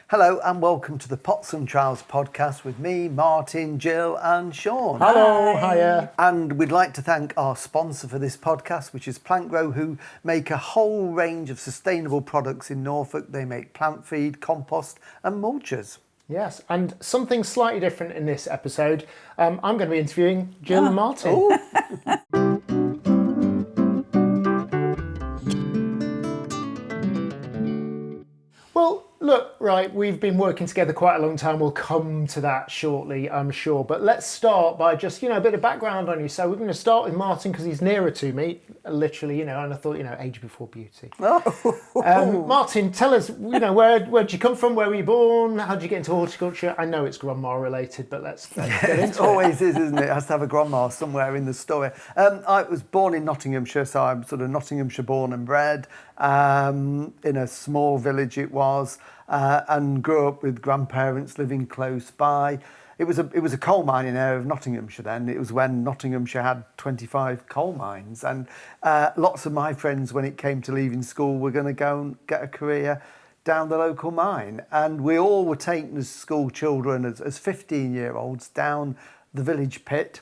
Hello and welcome to the Pots Trowels podcast with me, Martin, Jill and Sean. Hello, hiya. And we'd like to thank our sponsor for this podcast, which is Plant Grow, who make a whole range of sustainable products in Norfolk. They make plant feed, compost and mulches. Yes, and something slightly different in this episode. I'm going to be interviewing Jill and Martin. Well, look, right, we've been working together quite a long time. We'll come to that shortly, I'm sure. But let's start by just, a bit of background on you. So we're going to start with Martin because he's nearer to me, literally, and I thought, age before beauty. Martin, tell us, where'd you come from? Where were you born? How did you get into horticulture? I know it's grandma related, but let's get into it. It always is, isn't it? It has to have a grandma somewhere in the story. I was born in Nottinghamshire, so I'm sort of Nottinghamshire born and bred. In a small village it was, and grew up with grandparents living close by. It was a coal mining area of Nottinghamshire then. It was when Nottinghamshire had 25 coal mines, and lots of my friends, when it came to leaving school, were going to go and get a career down the local mine. And we all were taken as school children, as 15-year-olds, down the village pit,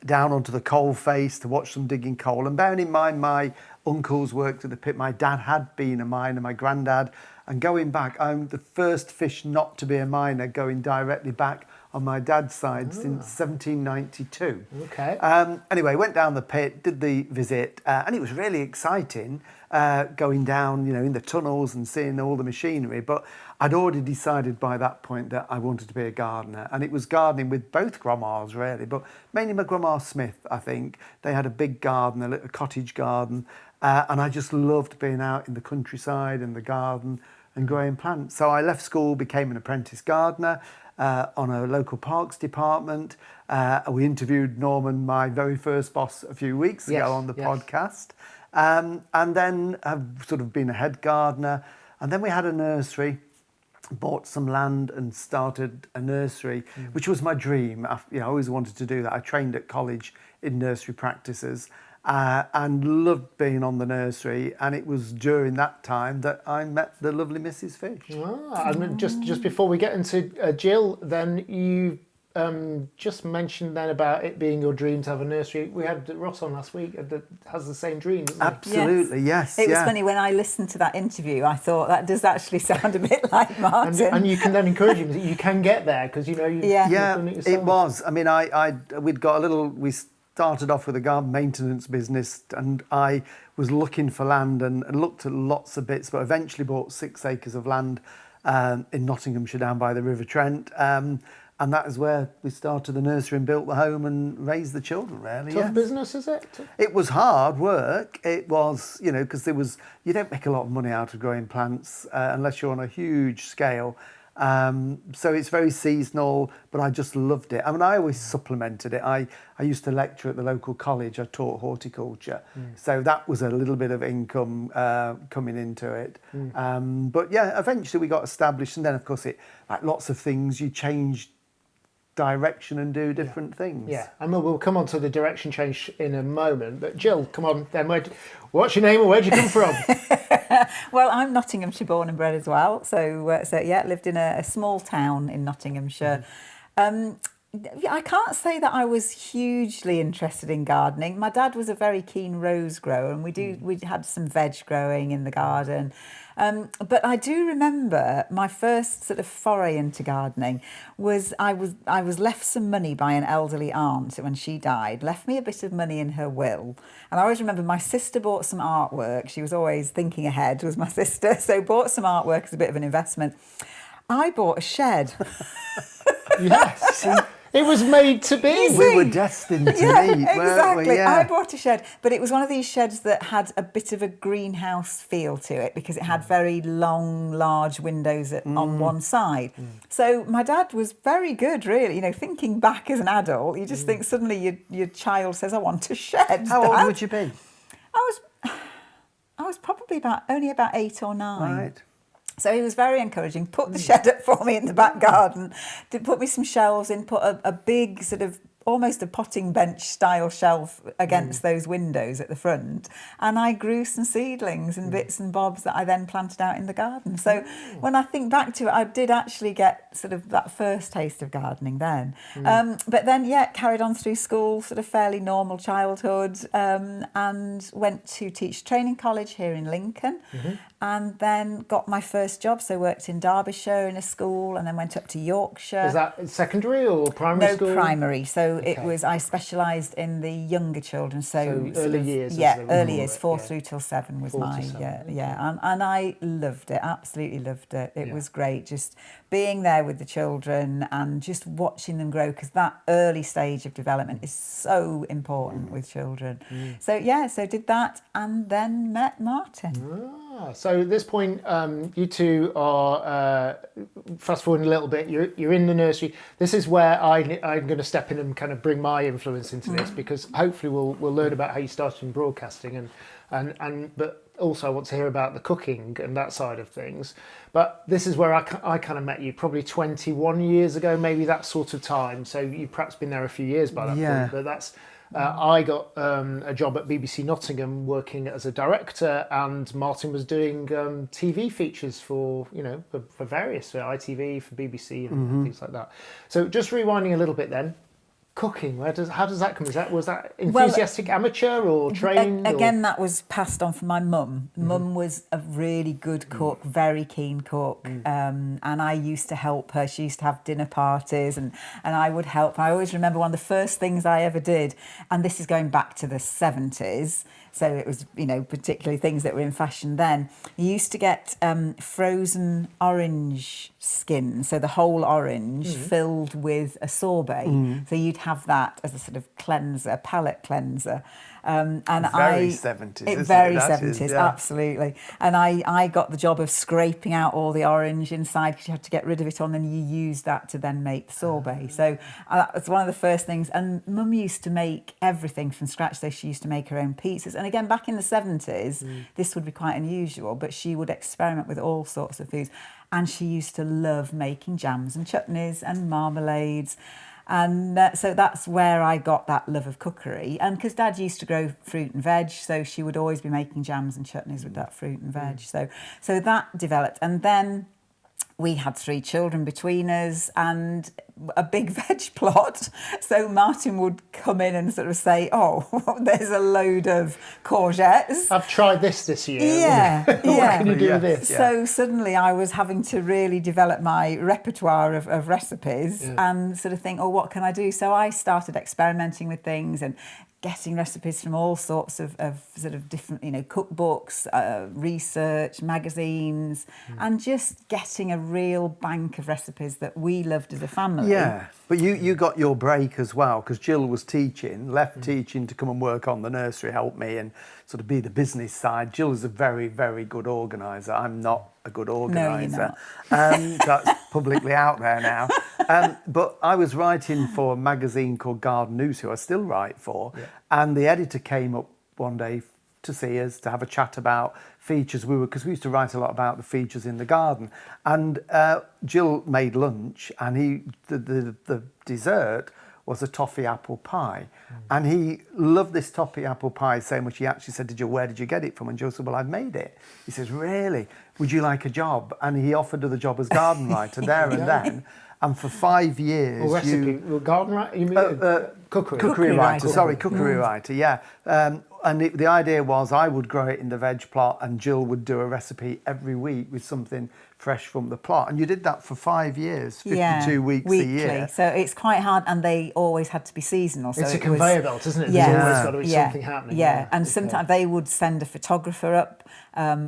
down onto the coal face to watch them digging coal. And bearing in mind, my uncles worked at the pit. My dad had been a miner, my granddad. And going back, I'm the first fish not to be a miner going directly back on my dad's side since 1792. Okay. Anyway, went down the pit, did the visit, and it was really exciting going down, in the tunnels and seeing all the machinery. But I'd already decided by that point that I wanted to be a gardener. And it was gardening with both grandmas, really, but mainly my grandma Smith, I think. They had a big garden, a little cottage garden, and I just loved being out in the countryside and the garden and growing plants. So I left school, became an apprentice gardener on a local parks department. We interviewed Norman, my very first boss, a few weeks ago on the podcast. And then I've sort of been a head gardener. And then we had a nursery, bought some land and started a nursery, which was my dream. I always wanted to do that. I trained at college in nursery practices. And loved being on the nursery, and it was during that time that I met the lovely Mrs. Fish. And just before we get into Jill, then you just mentioned then about it being your dream to have a nursery. We had Ross on last week that has the same dream, doesn't he? Absolutely, yes. It was funny, when I listened to that interview, I thought that does actually sound a bit like Martin. And you can then encourage him that you can get there because you've done it yourself. It was. I mean, we'd got a little. We started off with a garden maintenance business, and I was looking for land and looked at lots of bits, but eventually bought 6 acres of land in Nottinghamshire down by the River Trent. And that is where we started the nursery and built the home and raised the children, really. Tough business, is it? It was hard work. It was, because you don't make a lot of money out of growing plants unless you're on a huge scale. So it's very seasonal, but I just loved it. I mean, I always supplemented it. I used to lecture at the local college. I taught horticulture. So that was a little bit of income coming into it. But yeah, eventually we got established. And then, of course, like lots of things, you change direction and do different things. Yeah, and we'll come on to the direction change in a moment. But Jill, come on then. What's your name and where'd you come from? Well, I'm Nottinghamshire born and bred as well. So lived in a small town in Nottinghamshire. I can't say that I was hugely interested in gardening. My dad was a very keen rose grower, and we had some veg growing in the garden. But I do remember my first sort of foray into gardening was I was left some money by an elderly aunt when she died, left me a bit of money in her will. And I always remember my sister bought some artwork. She was always thinking ahead, was my sister. So bought some artwork as a bit of an investment. I bought a shed. Yes. It was made to be. We were destined to meet, exactly. weren't we? Yeah. I bought a shed, but it was one of these sheds that had a bit of a greenhouse feel to it because it had very long, large windows on one side. So my dad was very good, really. Thinking back as an adult, you just think suddenly your child says, "I want a shed." How old would you be? I was probably only about 8 or 9. Right. So he was very encouraging, put the shed up for me in the back garden, put me some shelves in, put a big sort of almost a potting bench style shelf against those windows at the front, and I grew some seedlings and bits and bobs that I then planted out in the garden. So when I think back to it, I did actually get sort of that first taste of gardening then. But then, carried on through school, sort of fairly normal childhood, and went to teach training college here in Lincoln, and then got my first job. So worked in Derbyshire in a school, and then went up to Yorkshire. Is that secondary or primary school? No, primary. So I specialised in the younger children. So early years. Yeah, early years, 4 through till 7 was my, and I loved it, absolutely loved it. It was great, just being there with the children and just watching them grow, because that early stage of development is so important with children. So did that, and then met Martin. So at this point, you two are, fast forwarding a little bit, you're in the nursery. This is where I'm going to step in and kind of bring my influence into this, because hopefully we'll learn about how you started in broadcasting, but also I want to hear about the cooking and that side of things. But this is where I kind of met you, probably 21 years ago, maybe that sort of time. So you've perhaps been there a few years by that point, but that's... I got a job at BBC Nottingham working as a director, and Martin was doing TV features for various, for ITV, for BBC and things like that. So just rewinding a little bit then, cooking, how does that come? Was that enthusiastic amateur or trained? Again, that was passed on from my mum. Mum was a really good cook, very keen cook, and I used to help her. She used to have dinner parties, and I would help. I always remember one of the first things I ever did, and this is going back to the 70s, so it was, particularly things that were in fashion then. You used to get frozen orange skin, so the whole orange filled with a sorbet. So you'd have that as a sort of cleanser, palate cleanser. And very 70s, very 70s, absolutely. And I got the job of scraping out all the orange inside, because you had to get rid of it on, and you use that to then make the sorbet. So that was one of the first things. And Mum used to make everything from scratch. So she used to make her own pizzas. And again, back in the 70s, this would be quite unusual, but she would experiment with all sorts of foods. And she used to love making jams and chutneys and marmalades. And so that's where I got that love of cookery. And because Dad used to grow fruit and veg, so she would always be making jams and chutneys with that fruit and veg. So that developed. And then we had 3 children between us and a big veg plot. So Martin would come in and sort of say, oh, there's a load of courgettes. I've tried this year. Yeah. What can you do with this? So suddenly I was having to really develop my repertoire of recipes and sort of think, oh, what can I do? So I started experimenting with things and getting recipes from all sorts of sort of different, cookbooks, research, magazines, and just getting a real bank of recipes that we loved as a family. Yeah, but you got your break as well, because Jill was teaching, left teaching to come and work on the nursery, help me and sort of be the business side. Jill is a very, very good organiser. I'm not a good organiser. No, you're not. That's publicly out there now. But I was writing for a magazine called Garden News, who I still write for, and the editor came up one day to see us, to have a chat about features. Because we used to write a lot about the features in the garden. And Jill made lunch, and the dessert was a toffee apple pie. And he loved this toffee apple pie so much, he actually said, where did you get it from? And Joe said, well, I've made it. He says, really? Would you like a job? And he offered her the job as garden writer there and then. And for 5 years... garden writer? You mean cookery? Cookery writer, cookery writer, yeah. And the idea was I would grow it in the veg plot, and Jill would do a recipe every week with something fresh from the plot. And you did that for 5 years, 52 weeks weekly. a year. So it's quite hard, and they always had to be seasonal. So it's a conveyor belt, isn't it? Yeah. There's always got to be something happening. Yeah, and sometimes they would send a photographer up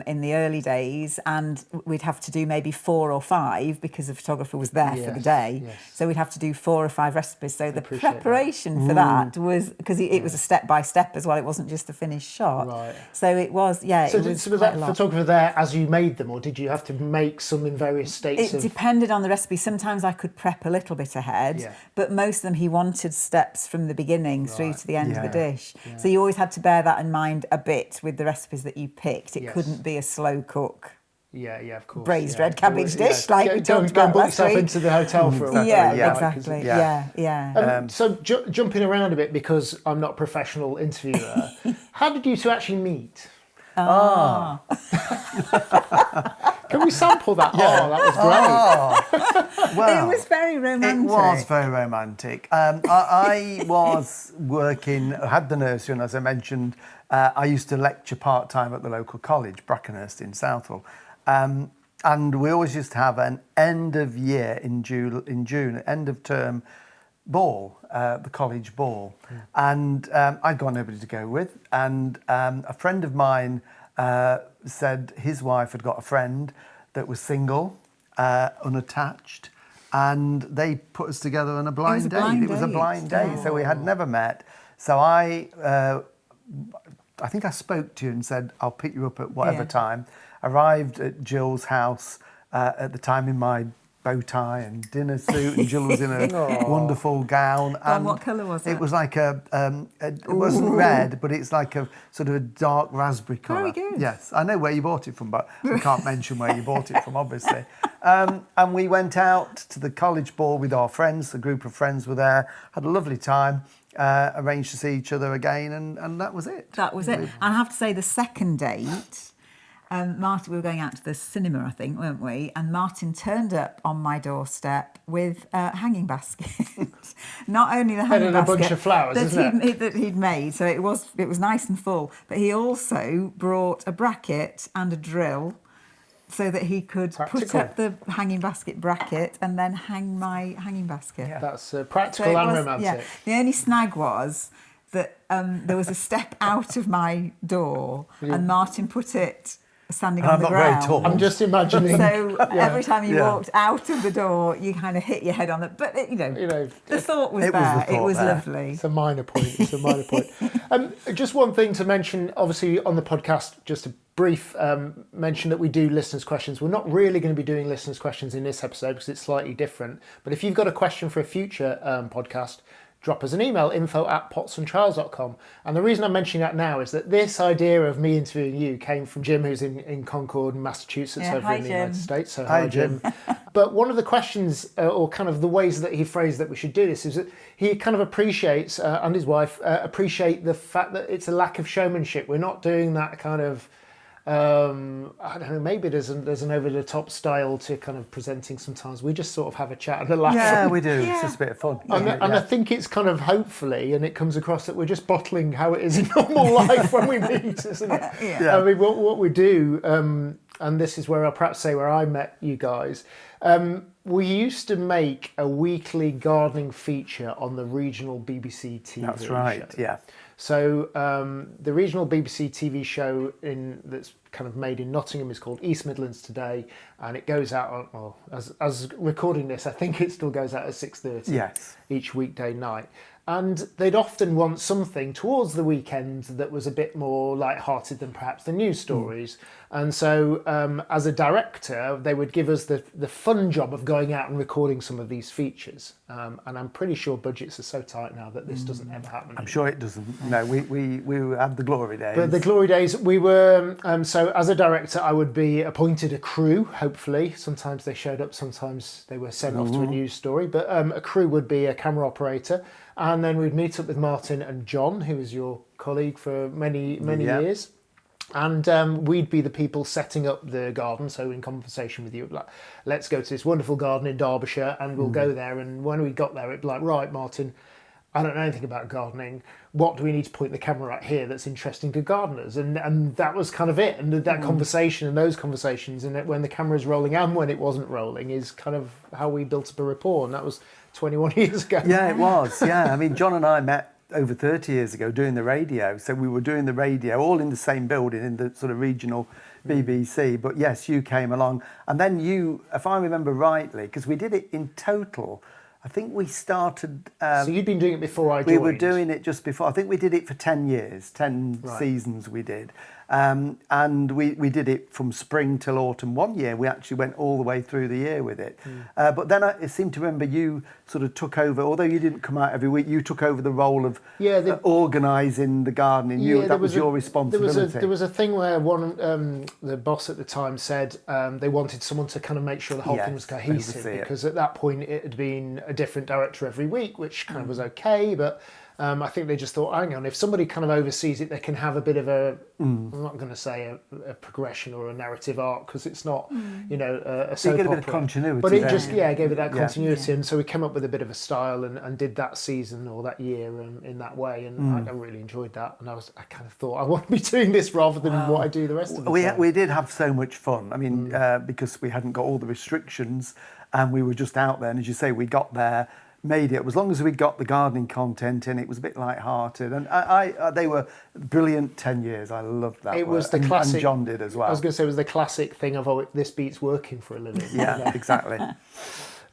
in the early days, and we'd have to do maybe 4 or 5 because the photographer was there for the day. Yes. So we'd have to do 4 or 5 recipes. So the preparation for that was, because it was a step by step as well. It wasn't just a finished shot. Right. So it was, So was that photographer there as you made them, or did you have to make some in various states? It depended on the recipe. Sometimes I could prep a little bit ahead, but most of them he wanted steps from the beginning through to the end of the dish. Yeah. So you always had to bear that in mind a bit with the recipes that you picked. It couldn't be a slow cook. Yeah, of course. braised yeah. red cabbage Yeah. dish, like we Go talked and about book last yourself week. into the hotel for a while. Yeah, Yeah. exactly. Yeah. Yeah. So jumping around a bit, because I'm not a professional interviewer, how did you two actually meet? Can we sample that? Yeah. Oh, that was great. Well, It was very romantic. It was very romantic. I was working, had the nursery, and as I mentioned, I used to lecture part-time at the local college, Brackenhurst in Southwell. And we always used to have an end of year in June, end of term ball, the college ball. And I'd got nobody to go with. And a friend of mine said his wife had got a friend that was single, unattached, and they put us together on a blind date. It was a blind date, so we had never met. So I think I spoke to you and said, I'll pick you up at whatever time. Arrived at Jill's house at the time in my bow tie and dinner suit, and Jill was in a wonderful gown. And what colour was it? It was like it wasn't red, but it's like a sort of a dark raspberry colour. Very good. Yes, I know where you bought it from, but we can't mention where you bought it from, obviously. And we went out to the college ball with our friends. A group of friends were there. Had a lovely time. Arranged to see each other again, and that was it. That was it. And I have to say, the second date, Martin, we were going out to the cinema, I think, weren't we? And Martin turned up on my doorstep with a hanging basket. Not only the hanging And a basket bunch of flowers, that he'd made, so it was nice and full. But he also brought a bracket and a drill, so that he could put up the hanging basket bracket and then hang my hanging basket. Yeah. That's practical and romantic. Yeah. The only snag was that there was a step out of my door, and Martin put it standing on the ground. I'm not very tall. I'm just imagining. So every time you walked out of the door, you kind of hit your head on it. But the thought was there. It was lovely. It's a minor point. Just one thing to mention, obviously on the podcast, just a brief mention that we do listeners' questions. We're not really going to be doing listeners' questions in this episode because it's slightly different. But if you've got a question for a future podcast, drop us an email, info@potsandtrowels.com. And the reason I'm mentioning that now is that this idea of me interviewing you came from Jim, who's in Concord, Massachusetts, over in the United States. So hi, Jim. But one of the questions, or kind of the ways that he phrased that we should do this, is that he kind of appreciates, and his wife, appreciate the fact that it's a lack of showmanship. We're not doing that kind of, I don't know, maybe there's an over-the-top style to kind of presenting sometimes. We just sort of have a chat and a laugh. Yeah, we do. It's just a bit of fun. And I think it's kind of hopefully, and it comes across that we're just bottling how it is in normal life when we meet, isn't it? Yeah. I mean, what we do, and this is where I'll perhaps say where I met you guys, we used to make a weekly gardening feature on the regional BBC TV That's right, show. yeah. So the regional BBC TV show that's kind of made in Nottingham is called East Midlands Today, and it goes out on, as recording this, I think it still goes out at 6:30 each weekday night. And they'd often want something towards the weekend that was a bit more light-hearted than perhaps the news stories. And so as a director, they would give us the fun job of going out and recording some of these features. And I'm pretty sure budgets are so tight now that this doesn't ever happen. I'm sure it doesn't. No, we had the glory days. But the glory days, we were... so as a director, I would be appointed a crew, hopefully. Sometimes they showed up, sometimes they were sent off to a news story. But a crew would be a camera operator. And then we'd meet up with Martin and John, who was your colleague for many years. And we'd be the people setting up the garden. So in conversation with you, like, let's go to this wonderful garden in Derbyshire, and we'll go there. And when we got there, it'd be like, right, Martin, I don't know anything about gardening. What do we need to point the camera at here that's interesting to gardeners? And that was kind of it. And that conversation and those conversations, and when the camera's rolling and when it wasn't rolling, is kind of how we built up a rapport. And that was 21 years ago. Yeah, it was. Yeah, I mean, John and I met over 30 years ago doing the radio. So we were doing the radio all in the same building in the sort of regional BBC. But yes, you came along. And then you, if I remember rightly, because we did it in total I think we started. So you'd been doing it before I joined. We were doing it just before. I think we did it for 10 years, 10 Right. seasons we did. And we did it from spring till autumn. One year we actually went all the way through the year with it. But then I seem to remember you sort of took over, although you didn't come out every week, you took over the role of organising the gardening. That was your responsibility. There was a thing where the boss at the time said they wanted someone to kind of make sure the whole thing was cohesive, because at that point it had been a different director every week, which kind of was okay, but I think they just thought, hang on, if somebody kind of oversees it, they can have a bit of I'm not going to say a progression or a narrative arc, because it's not, a soap you get a opera. bit of continuity. But it just, gave it that continuity. And so we came up with a bit of a style and did that season or that year in that way. And I really enjoyed that. And I kind of thought, I want to be doing this rather than what I do the rest of the time. We did have so much fun. I mean, because we hadn't got all the restrictions and we were just out there. And as you say, we got there, made it. As long as we got the gardening content in, it was a bit light-hearted. And they were brilliant 10 years. I loved that. It work. was the classic. And John did as well. I was going to say it was the classic thing of, this beats working for a living. Yeah, exactly.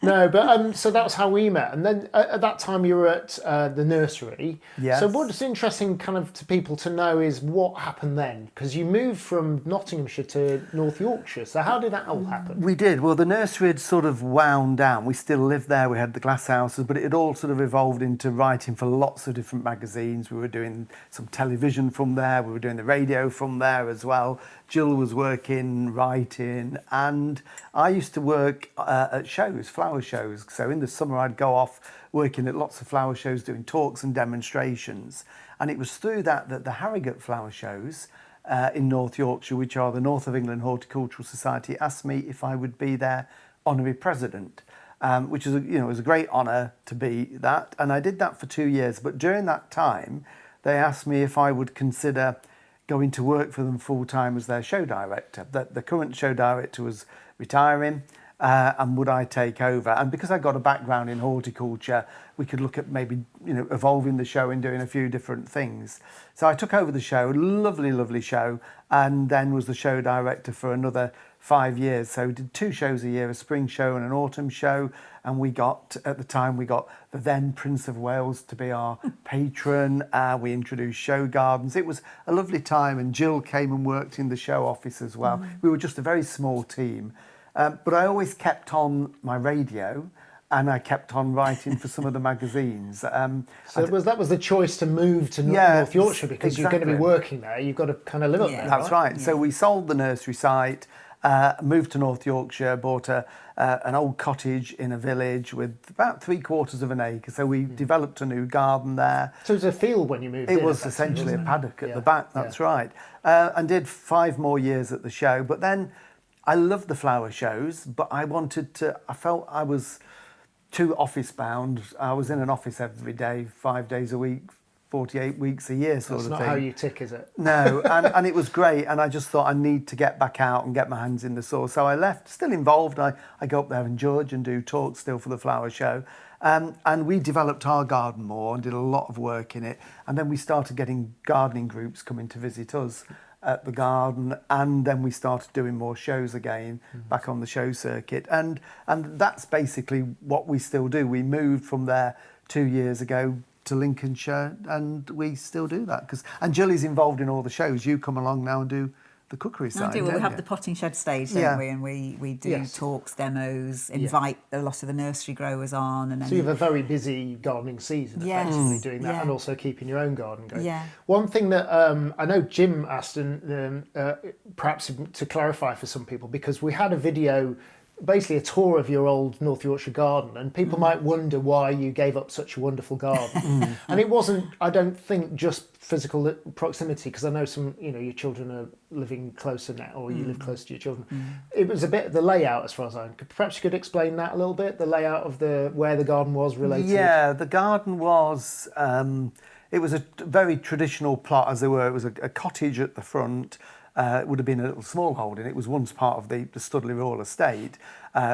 No, but so that's how we met. And then at that time you were at the nursery. Yes. So what's interesting kind of to people to know is what happened then, because you moved from Nottinghamshire to North Yorkshire. So how did that all happen? We did. Well, the nursery had sort of wound down. We still lived there. We had the glass houses, but it had all sort of evolved into writing for lots of different magazines. We were doing some television from there. We were doing the radio from there as well. Jill was working, writing, and I used to work at shows, flower shows. So in the summer I'd go off working at lots of flower shows, doing talks and demonstrations. And it was through that the Harrogate flower shows in North Yorkshire, which are the North of England Horticultural Society, asked me if I would be their honorary president, which is was a great honour to be that. And I did that for 2 years. But during that time, they asked me if I would consider going to work for them full-time as their show director. The current show director was retiring, and would I take over? And because I got a background in horticulture, we could look at maybe evolving the show and doing a few different things. So I took over the show, lovely, lovely show, and then was the show director for another 5 years. So we did 2 shows a year, a spring show and an autumn show. And at the time, we got the then Prince of Wales to be our patron. We introduced show gardens. It was a lovely time. And Jill came and worked in the show office as well. We were just a very small team. But I always kept on my radio, and I kept on writing for some of the magazines. So that was the choice to move to North Yorkshire, because you're going to be working there. You've got to kind of live up there. That's right. Yeah. So we sold the nursery site, moved to North Yorkshire, bought an old cottage in a village with about 3/4 of an acre. So we developed a new garden there. So it was a field when you moved in? It was essentially a paddock at the back, that's right. And did 5 more years at the show. But then I loved the flower shows, but I felt I was too office bound. I was in an office every day, 5 days a week, 48 weeks a year sort of thing. That's not how you tick, is it? No, and it was great, and I just thought I need to get back out and get my hands in the soil. So I left, still involved. I go up there and judge and do talks still for the flower show. And we developed our garden more and did a lot of work in it. And then we started getting gardening groups coming to visit us at the garden, and then we started doing more shows again, back on the show circuit. And that's basically what we still do. We moved from there 2 years ago to Lincolnshire, and we still do that. And Jillie's involved in all the shows. You come along now and do the cookery side. I do. Well, we have the potting shed stage, don't we? And we do talks, demos, invite a lot of the nursery growers on. And then... So you have a very busy gardening season, effectively doing that, and also keeping your own garden going. Yeah. One thing that I know Jim asked, and perhaps to clarify for some people, because we had a video, basically a tour of your old North Yorkshire garden, and people might wonder why you gave up such a wonderful garden. And it wasn't, I don't think, just physical proximity, because I know some, your children are living closer now, or you live closer to your children. It was a bit of the layout, as far as I know. Perhaps you could explain that a little bit, the layout of where the garden was related. Yeah, the garden was, it was a very traditional plot, as there were. It was a cottage at the front. It would have been a little small holding. It was once part of the Studley Royal estate,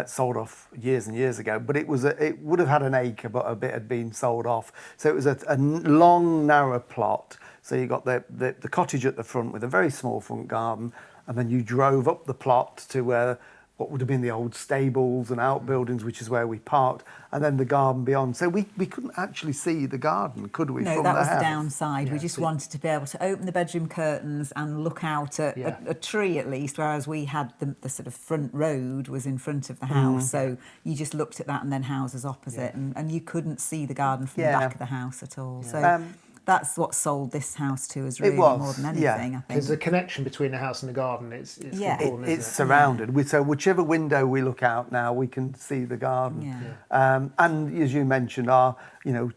sold off years and years ago. But it would have had an acre, but a bit had been sold off. So it was a long, narrow plot. So you got the cottage at the front with a very small front garden, and then you drove up the plot to where what would have been the old stables and outbuildings, which is where we parked, and then the garden beyond. So we couldn't actually see the garden, could we? No, from that the was the house? downside. We just wanted to be able to open the bedroom curtains and look out at a tree at least, whereas we had the sort of front road was in front of the house. So you just looked at that and then houses opposite, and you couldn't see the garden from the back of the house at all. So that's what sold this house to us really more than anything, I think. There's a connection between the house and the garden. It's important, it's surrounded. So whichever window we look out now, we can see the garden. And as you mentioned, our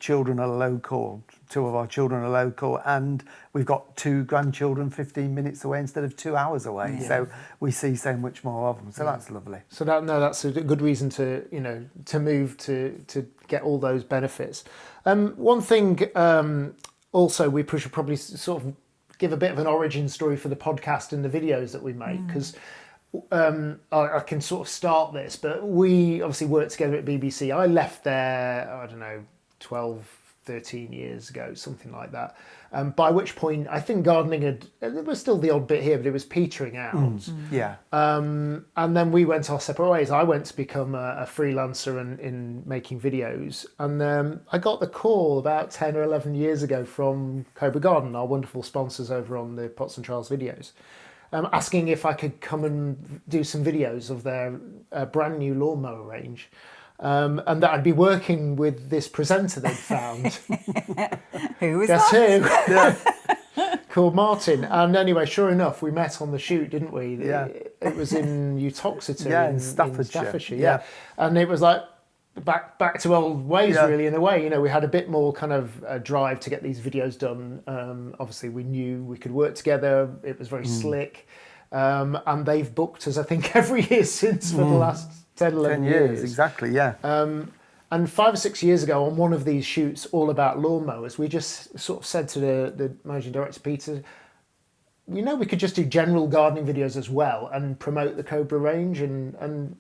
children are local. 2 of our children are local, and we've got 2 grandchildren 15 minutes away instead of 2 hours away. So we see so much more of them. So that's lovely. So that's a good reason to move to get all those benefits. One thing. Also, we should probably sort of give a bit of an origin story for the podcast and the videos that we make, because I can sort of start this, but we obviously worked together at BBC. I left there, I don't know, 12, 13 years ago, something like that. By which point, I think gardening there was still the odd bit here, but it was petering out. And then we went our separate ways. I went to become a freelancer in making videos. And I got the call about 10 or 11 years ago from Cobra Garden, our wonderful sponsors over on the Pots Trowels videos, asking if I could come and do some videos of their brand new lawnmower range. And that I'd be working with this presenter they'd found. Who was Guess that? who? Called Martin. And anyway, sure enough, we met on the shoot, didn't we? Yeah. It was in Uttoxeter, in Staffordshire. Yeah. And it was like back to old ways, really, in a way. We had a bit more kind of drive to get these videos done. Obviously, we knew we could work together. It was very slick. And they've booked us, I think, every year since for the last 10, 11 years. Exactly, yeah. And 5 or 6 years ago, on one of these shoots all about lawnmowers, we just sort of said to the managing director, Peter, we could just do general gardening videos as well and promote the Cobra range, and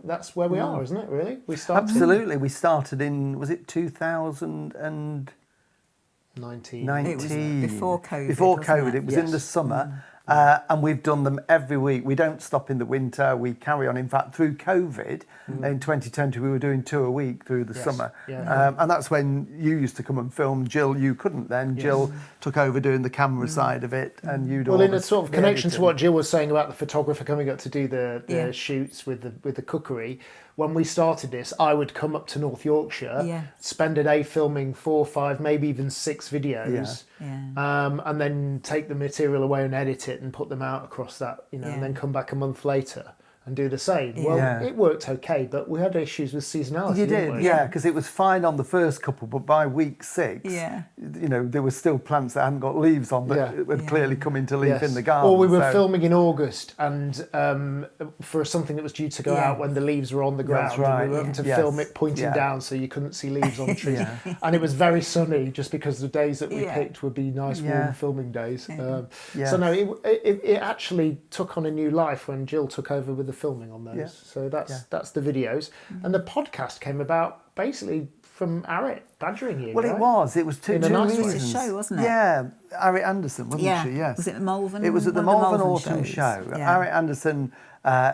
that's where we are, isn't it, really? We started. Absolutely. We started in, was it 2019? It was before COVID. Before wasn't COVID, it? it was in the summer. And we've done them every week. We don't stop in the winter. We carry on. In fact, through COVID, in 2020, we were doing 2 a week through the summer. And that's when you used to come and film. Jill, you couldn't then. Jill took over doing the camera side of it, and you'd Well, in a sort of connection to what Jill was saying about the photographer coming up to do the shoots with the cookery. When we started this, I would come up to North Yorkshire, spend a day filming 4, 5, maybe even 6 videos, and then take the material away and edit it and put them out across that, and then come back a month later and do the same. Well, it worked okay, but we had issues with seasonality. You did, because it was fine on the first couple, but by week 6, there were still plants that hadn't got leaves on that had clearly come into leaf in the garden. Or we were filming in August, and for something that was due to go out when the leaves were on the ground. That's right. And we were having to film it pointing down so you couldn't see leaves on trees. And it was very sunny, just because the days that we picked would be nice warm filming days. So no, it actually took on a new life when Jill took over with the filming on those. So that's the videos. And the podcast came about basically from Allett badgering you. Well, right? it was two nice reasons. way. It was a show, wasn't it? Yeah, Allett Anderson, wasn't she? Yes. Was it Malvern? It was at the One of Malvern Malvern Autumn shows. Show. Yeah. Allett Anderson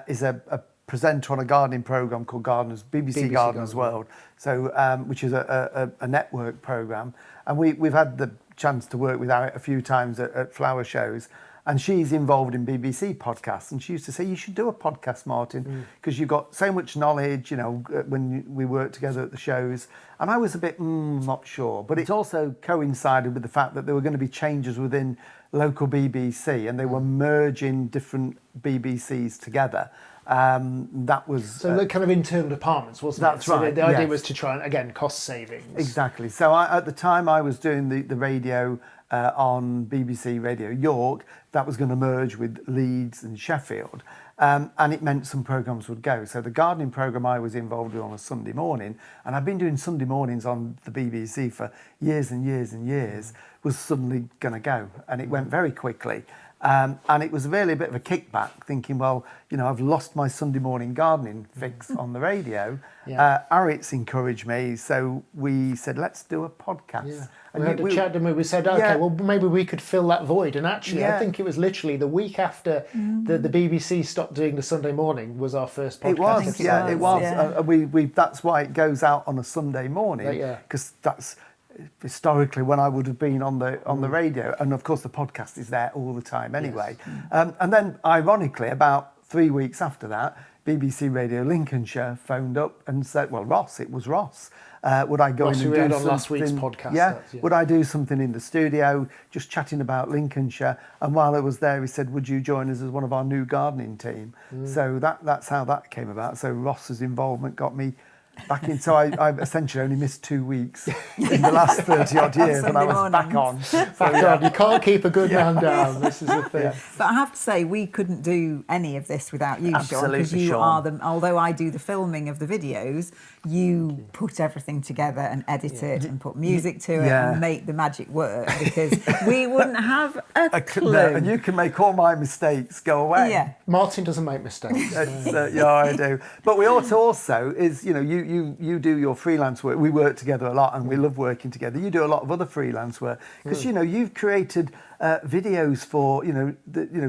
is a presenter on a gardening programme called BBC Gardeners World, so which is a network programme. And we've had the chance to work with Allett a few times at flower shows. And she's involved in BBC podcasts. And she used to say, you should do a podcast, Martin, because you've got so much knowledge, when we work together at the shows. And I was a bit, not sure. But it also coincided with the fact that there were going to be changes within local BBC, and they were merging different BBCs together. That was... So they're kind of internal departments, wasn't it? That's right, The idea was to try and, again, cost savings. Exactly. So at the time I was doing the radio on BBC Radio York, that was going to merge with Leeds and Sheffield. And it meant some programmes would go. So the gardening programme I was involved with on a Sunday morning, and I've been doing Sunday mornings on the BBC for years and years and years, was suddenly going to go. And it went very quickly. And it was really a bit of a kickback, thinking, well, you know, I've lost my Sunday morning gardening fix on the radio. Yeah. Arrett's encouraged me, so we said, let's do a podcast. Yeah. And We had a chat, didn't we? We said, okay, Yeah. well, maybe we could fill that void. And actually, I Yeah. think it was literally the week after the BBC stopped doing the Sunday morning was our first podcast. It was, episode. yeah, it was. yeah. We that's why it goes out on a Sunday morning, Yeah. because that's historically when I would have been on the radio, and of course the podcast is there all the time anyway. And then, ironically, about 3 weeks after that, BBC Radio Lincolnshire phoned up and said, "Well, it was Ross. Would I go Ross, in who and we do had on last week's something- podcast, Yeah, that's- yeah. would I do something in the studio, just chatting about Lincolnshire? And while I was there, he said, "Would you join us as one of our new gardening team?" So that's how that came about. So Ross's involvement got me back in. So I've essentially only missed 2 weeks in the last 30 odd years, and I was Sunday back on. Back on. You can't keep a good man down. This is the thing. But I have to say, we couldn't do any of this without you, Sean, because Absolutely, you Sean. are the. Although I do the filming of the videos, you put everything together and edit it and put music to it Yeah. and make the magic work, because we wouldn't have a clue. And you can make all my mistakes go away. Yeah. Martin doesn't make mistakes. It's, yeah, I do. But we also is, you know, you do your freelance work. We work together a lot, and we love working together. You do a lot of other freelance work because you know you've created videos for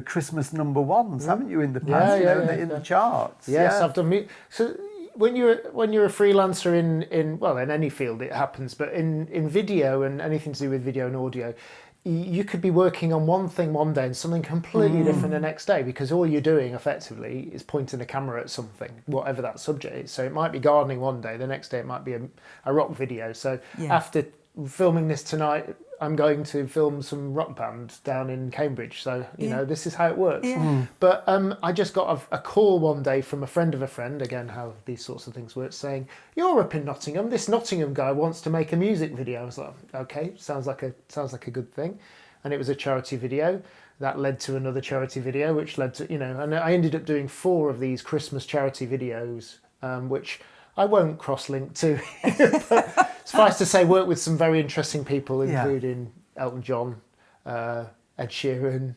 Christmas number ones, haven't you, in the past? In the charts. Yes, yeah. I've done. So when you're a freelancer in any field, it happens. But in video and anything to do with video and audio, you could be working on one thing one day and something completely different the next day, because all you're doing effectively is pointing the camera at something, whatever that subject is. So it might be gardening one day, the next day it might be a rock video. So after filming this tonight, I'm going to film some rock band down in Cambridge. So, you know, this is how it works. Yeah. But I just got a call one day from a friend of a friend, again, how these sorts of things work, saying, "You're up in Nottingham. This Nottingham guy wants to make a music video." I was like, okay, sounds like a good thing. And it was a charity video. That led to another charity video, which led to, and I ended up doing 4 of these Christmas charity videos, which I won't cross-link to. But suffice to say, work with some very interesting people, including Elton John, Ed Sheeran,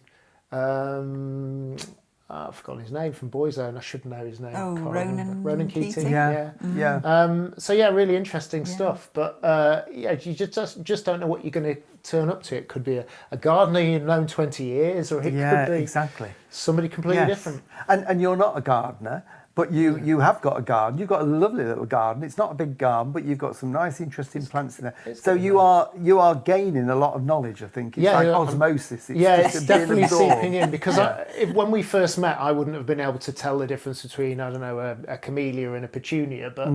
I've forgotten his name, from Boyzone. I should know his name. Oh, Can't remember. Ronan Ronan Keating. Keating. Yeah. So yeah, really interesting stuff. But you just don't know what you're going to turn up to. It could be a gardener you've known 20 years, or it could be exactly. somebody completely Yes. different. And you're not a gardener, but you have got a garden. You've got a lovely little garden. It's not a big garden, but you've got some nice, interesting plants in there. So you are gaining a lot of knowledge, I think. It's like osmosis. It's definitely absorbed. seeping in, because when we first met, I wouldn't have been able to tell the difference between, I don't know, a camellia and a petunia, but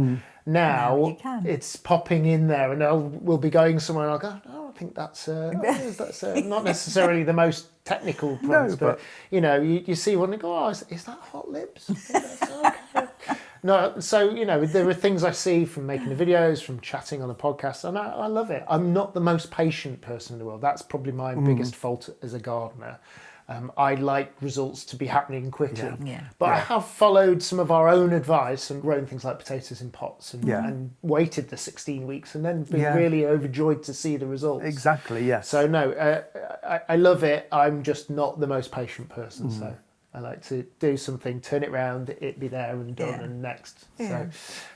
now Now you can. it's popping in there, and we'll be going somewhere and I'll go, "Oh, I think that's not necessarily the most technical plants, but you see one and go, "Oh, is that hot lips?" Okay. No, so there are things I see from making the videos, from chatting on the podcast, and I love it. I'm not the most patient person in the world. That's probably my biggest fault as a gardener. I like results to be happening quickly. But I have followed some of our own advice and grown things like potatoes in pots and waited the 16 weeks and then been really overjoyed to see the results. Exactly, yes. So no, I love it. I'm just not the most patient person. So I like to do something, turn it round, it be there and done and next. So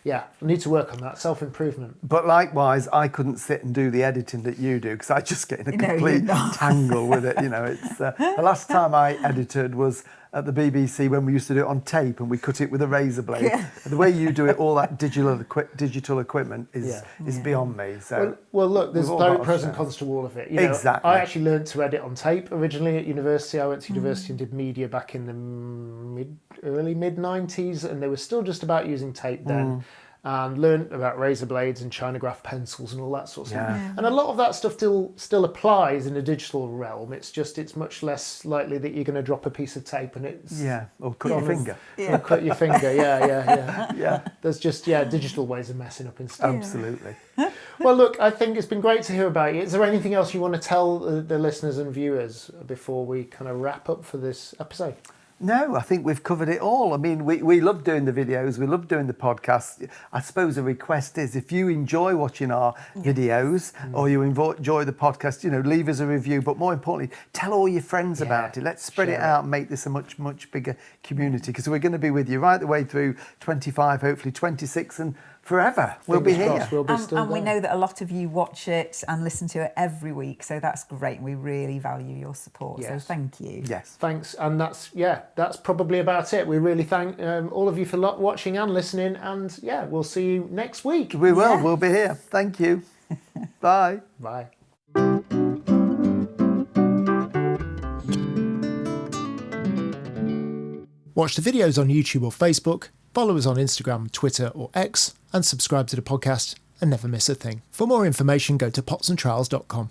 I need to work on that, self-improvement. But likewise, I couldn't sit and do the editing that you do, because I just get in a complete tangle with it. It's the last time I edited was at the BBC when we used to do it on tape and we cut it with a razor blade. Yeah. The way you do it, all that digital equipment is beyond me. So well, look, there's we've all both got pros and our cons to all of it. Exactly. I actually learned to edit on tape originally at university. I went to university and did media back in the early mid 90s, and they were still just about using tape then. And learned about razor blades and Chinograph pencils and all that sort of stuff. Yeah. And a lot of that stuff still applies in a digital realm. It's much less likely that you're going to drop a piece of tape and it's or cut your finger. or cut your finger. Yeah. There's just digital ways of messing up and stuff. Absolutely. Well, look, I think it's been great to hear about you. Is there anything else you want to tell the listeners and viewers before we kind of wrap up for this episode? No, I think we've covered it all. I mean, we love doing the videos, we love doing the podcasts. I suppose a request is if you enjoy watching our videos or you enjoy the podcast, you know, leave us a review. But more importantly, tell all your friends about it. Let's spread it out and make this a much, much bigger community, because we're going to be with you right the way through 25, hopefully 26 and forever. We'll be here. We'll be And we know that a lot of you watch it and listen to it every week, so that's great. We really value your support, so thank you. Yes. Thanks, and that's probably about it. We really thank all of you for watching and listening, and we'll see you next week. We will. We'll be here. Thank you. Bye. Bye. Watch the videos on YouTube or Facebook, follow us on Instagram, Twitter or X, and subscribe to the podcast and never miss a thing. For more information, go to potsandtrowels.com.